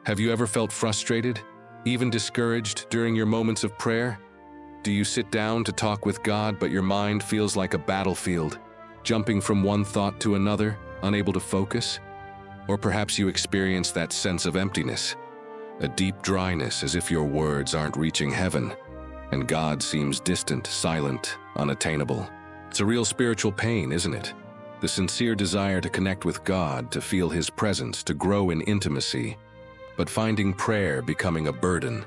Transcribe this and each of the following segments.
Have you ever felt frustrated, even discouraged during your moments of prayer? Do you sit down to talk with God, but your mind feels like a battlefield, jumping from one thought to another, unable to focus? Or perhaps you experience that sense of emptiness, a deep dryness as if your words aren't reaching heaven, and God seems distant, silent, unattainable. It's a real spiritual pain, isn't it? The sincere desire to connect with God, to feel His presence, to grow in intimacy, but finding prayer becoming a burden,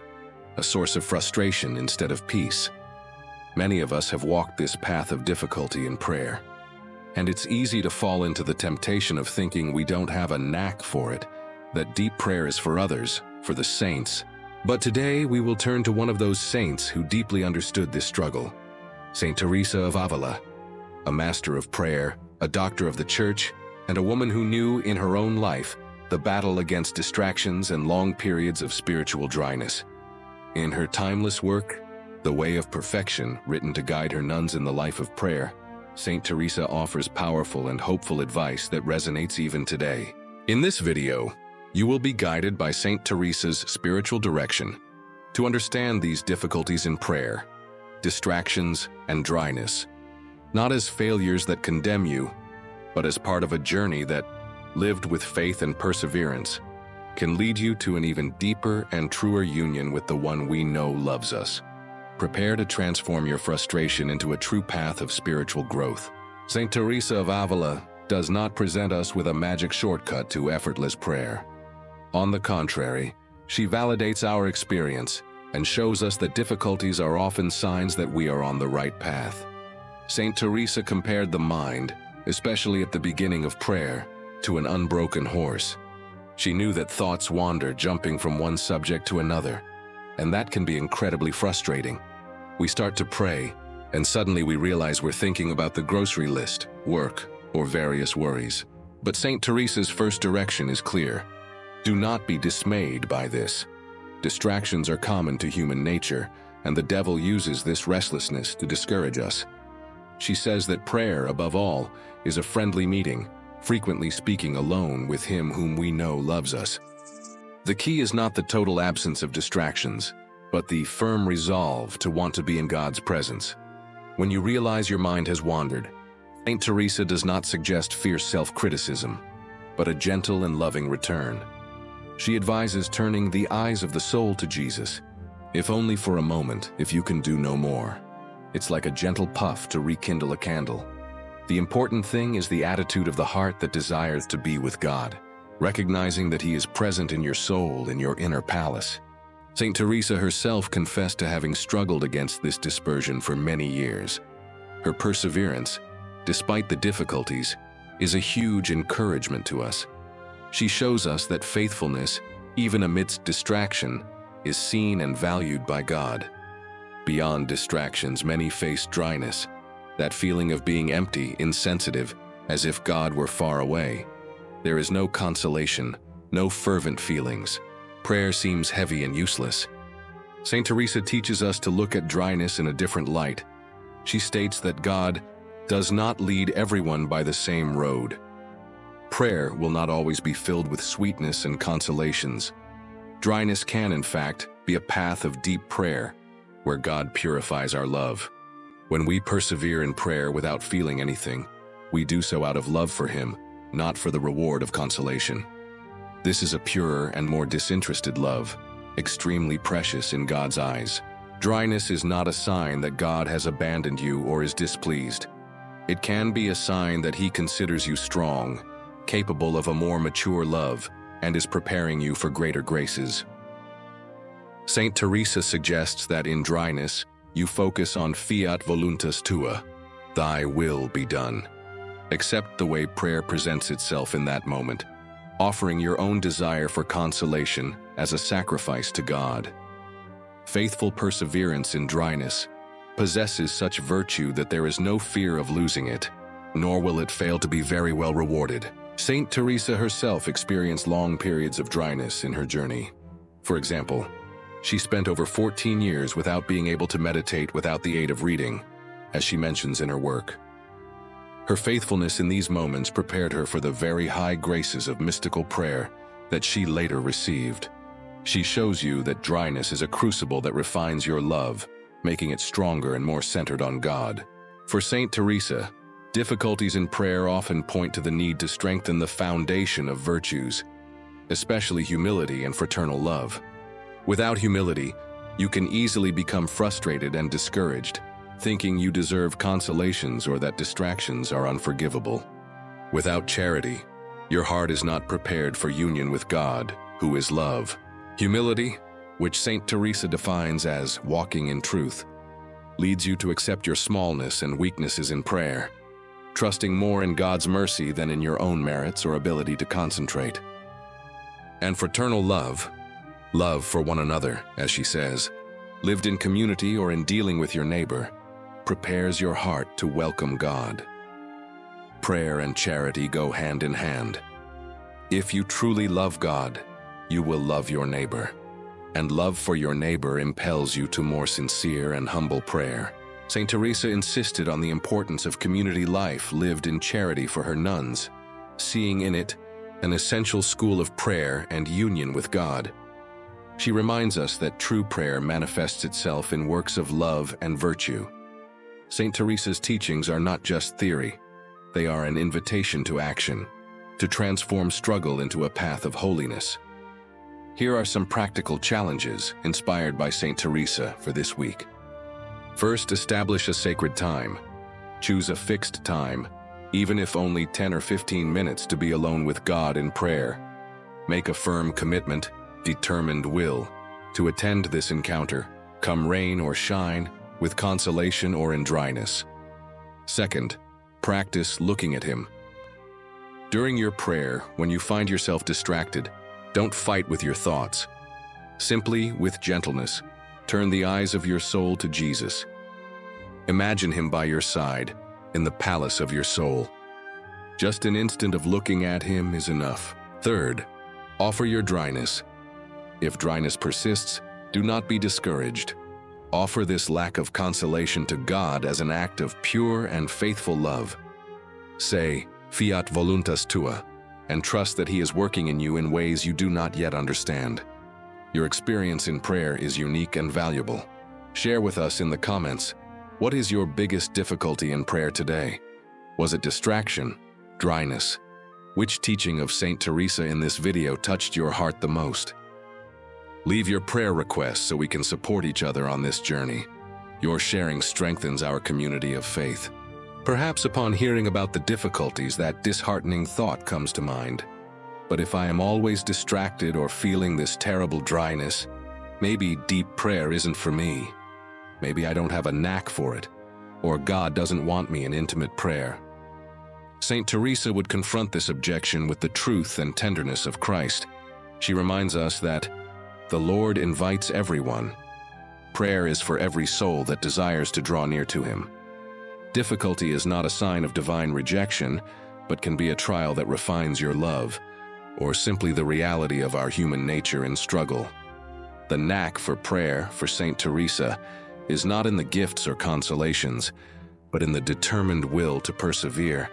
a source of frustration instead of peace. Many of us have walked this path of difficulty in prayer, and it's easy to fall into the temptation of thinking we don't have a knack for it, that deep prayer is for others, for the saints. But today we will turn to one of those saints who deeply understood this struggle, Saint Teresa of Ávila, a master of prayer, a doctor of the Church, and a woman who knew in her own life the battle against distractions and long periods of spiritual dryness. In her timeless work, The Way of Perfection, written to guide her nuns in the life of prayer, Saint Teresa offers powerful and hopeful advice that resonates even today. In this video, you will be guided by Saint Teresa's spiritual direction to understand these difficulties in prayer, distractions, and dryness, not as failures that condemn you, but as part of a journey that, lived with faith and perseverance, can lead you to an even deeper and truer union with the one we know loves us. Prepare to transform your frustration into a true path of spiritual growth. Saint Teresa of Ávila does not present us with a magic shortcut to effortless prayer. On the contrary, she validates our experience and shows us that difficulties are often signs that we are on the right path. Saint Teresa compared the mind, especially at the beginning of prayer, to an unbroken horse. She knew that thoughts wander, jumping from one subject to another, and that can be incredibly frustrating. We start to pray, and suddenly we realize we're thinking about the grocery list, work, or various worries. But Saint Teresa's first direction is clear. Do not be dismayed by this. Distractions are common to human nature, and the devil uses this restlessness to discourage us. She says that prayer, above all, is a friendly meeting, frequently speaking alone with Him whom we know loves us. The key is not the total absence of distractions, but the firm resolve to want to be in God's presence. When you realize your mind has wandered, Saint Teresa does not suggest fierce self-criticism, but a gentle and loving return. She advises turning the eyes of the soul to Jesus, if only for a moment, if you can do no more. It's like a gentle puff to rekindle a candle. The important thing is the attitude of the heart that desires to be with God, recognizing that He is present in your soul, in your inner palace. Saint Teresa herself confessed to having struggled against this dispersion for many years. Her perseverance, despite the difficulties, is a huge encouragement to us. She shows us that faithfulness, even amidst distraction, is seen and valued by God. Beyond distractions, many face dryness, that feeling of being empty, insensitive, as if God were far away. There is no consolation, no fervent feelings. Prayer seems heavy and useless. Saint Teresa teaches us to look at dryness in a different light. She states that God does not lead everyone by the same road. Prayer will not always be filled with sweetness and consolations. Dryness can, in fact, be a path of deep prayer, where God purifies our love. When we persevere in prayer without feeling anything, we do so out of love for Him, not for the reward of consolation. This is a purer and more disinterested love, extremely precious in God's eyes. Dryness is not a sign that God has abandoned you or is displeased. It can be a sign that He considers you strong, capable of a more mature love, and is preparing you for greater graces. Saint Teresa suggests that in dryness, you focus on fiat voluntas tua, thy will be done. Accept the way prayer presents itself in that moment, offering your own desire for consolation as a sacrifice to God. Faithful perseverance in dryness possesses such virtue that there is no fear of losing it, nor will it fail to be very well rewarded. Saint Teresa herself experienced long periods of dryness in her journey. For example, she spent over 14 years without being able to meditate without the aid of reading, as she mentions in her work. Her faithfulness in these moments prepared her for the very high graces of mystical prayer that she later received. She shows you that dryness is a crucible that refines your love, making it stronger and more centered on God. For Saint Teresa, difficulties in prayer often point to the need to strengthen the foundation of virtues, especially humility and fraternal love. Without humility, you can easily become frustrated and discouraged, thinking you deserve consolations or that distractions are unforgivable. Without charity, your heart is not prepared for union with God, who is love. Humility, which Saint Teresa defines as walking in truth, leads you to accept your smallness and weaknesses in prayer, trusting more in God's mercy than in your own merits or ability to concentrate. And fraternal love, love for one another, as she says, lived in community or in dealing with your neighbor, prepares your heart to welcome God. Prayer and charity go hand in hand. If you truly love God, you will love your neighbor, and love for your neighbor impels you to more sincere and humble prayer. Saint Teresa insisted on the importance of community life lived in charity for her nuns, seeing in it an essential school of prayer and union with God. She reminds us that true prayer manifests itself in works of love and virtue. Saint Teresa's teachings are not just theory. They are an invitation to action, to transform struggle into a path of holiness. Here are some practical challenges inspired by Saint Teresa for this week. First, establish a sacred time. Choose a fixed time, even if only 10 or 15 minutes, to be alone with God in prayer. Make a firm commitment, determined will, to attend this encounter, come rain or shine, with consolation or in dryness. Second, practice looking at Him. During your prayer, when you find yourself distracted, don't fight with your thoughts. Simply, with gentleness, turn the eyes of your soul to Jesus. Imagine Him by your side, in the palace of your soul. Just an instant of looking at Him is enough. Third, offer your dryness. If dryness persists, do not be discouraged. Offer this lack of consolation to God as an act of pure and faithful love. Say, "Fiat voluntas tua," and trust that He is working in you in ways you do not yet understand. Your experience in prayer is unique and valuable. Share with us in the comments, what is your biggest difficulty in prayer today? Was it distraction? Dryness? Which teaching of Saint Teresa in this video touched your heart the most? Leave your prayer requests so we can support each other on this journey. Your sharing strengthens our community of faith. Perhaps upon hearing about the difficulties, that disheartening thought comes to mind. But if I am always distracted or feeling this terrible dryness, maybe deep prayer isn't for me. Maybe I don't have a knack for it, or God doesn't want me in intimate prayer. Saint Teresa would confront this objection with the truth and tenderness of Christ. She reminds us that the Lord invites everyone. Prayer is for every soul that desires to draw near to Him. Difficulty is not a sign of divine rejection, but can be a trial that refines your love, or simply the reality of our human nature in struggle. The knack for prayer for Saint Teresa is not in the gifts or consolations, but in the determined will to persevere,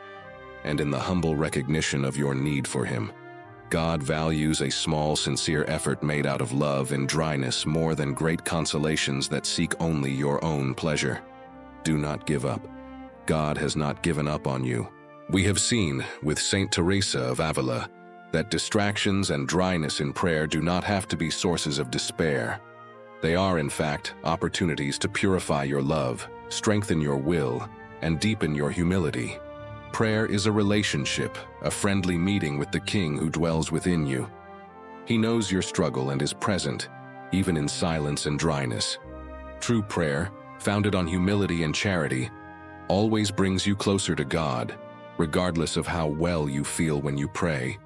and in the humble recognition of your need for Him. God values a small, sincere effort made out of love and dryness more than great consolations that seek only your own pleasure. Do not give up. God has not given up on you. We have seen, with Saint Teresa of Ávila, that distractions and dryness in prayer do not have to be sources of despair. They are, in fact, opportunities to purify your love, strengthen your will, and deepen your humility. Prayer is a relationship, a friendly meeting with the King who dwells within you. He knows your struggle and is present, even in silence and dryness. True prayer, founded on humility and charity, always brings you closer to God, regardless of how well you feel when you pray.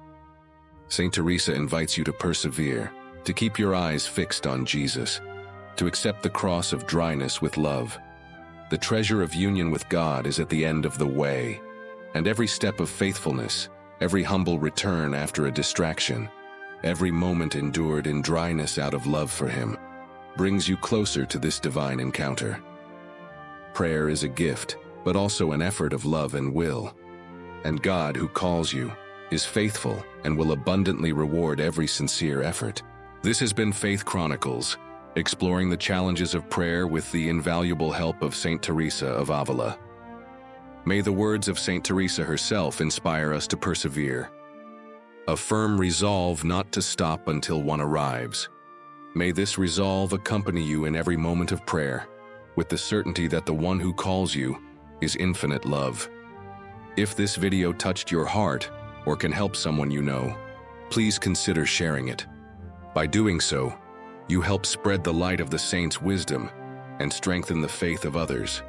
Saint Teresa invites you to persevere, to keep your eyes fixed on Jesus, to accept the cross of dryness with love. The treasure of union with God is at the end of the way, and every step of faithfulness, every humble return after a distraction, every moment endured in dryness out of love for Him, brings you closer to this divine encounter. Prayer is a gift, but also an effort of love and will. And God, who calls you, is faithful and will abundantly reward every sincere effort. This has been Faith Chronicles, exploring the challenges of prayer with the invaluable help of Saint Teresa of Ávila. May the words of Saint Teresa herself inspire us to persevere. A firm resolve not to stop until one arrives. May this resolve accompany you in every moment of prayer, with the certainty that the one who calls you is infinite love. If this video touched your heart or can help someone you know, please consider sharing it. By doing so, you help spread the light of the saints' wisdom and strengthen the faith of others.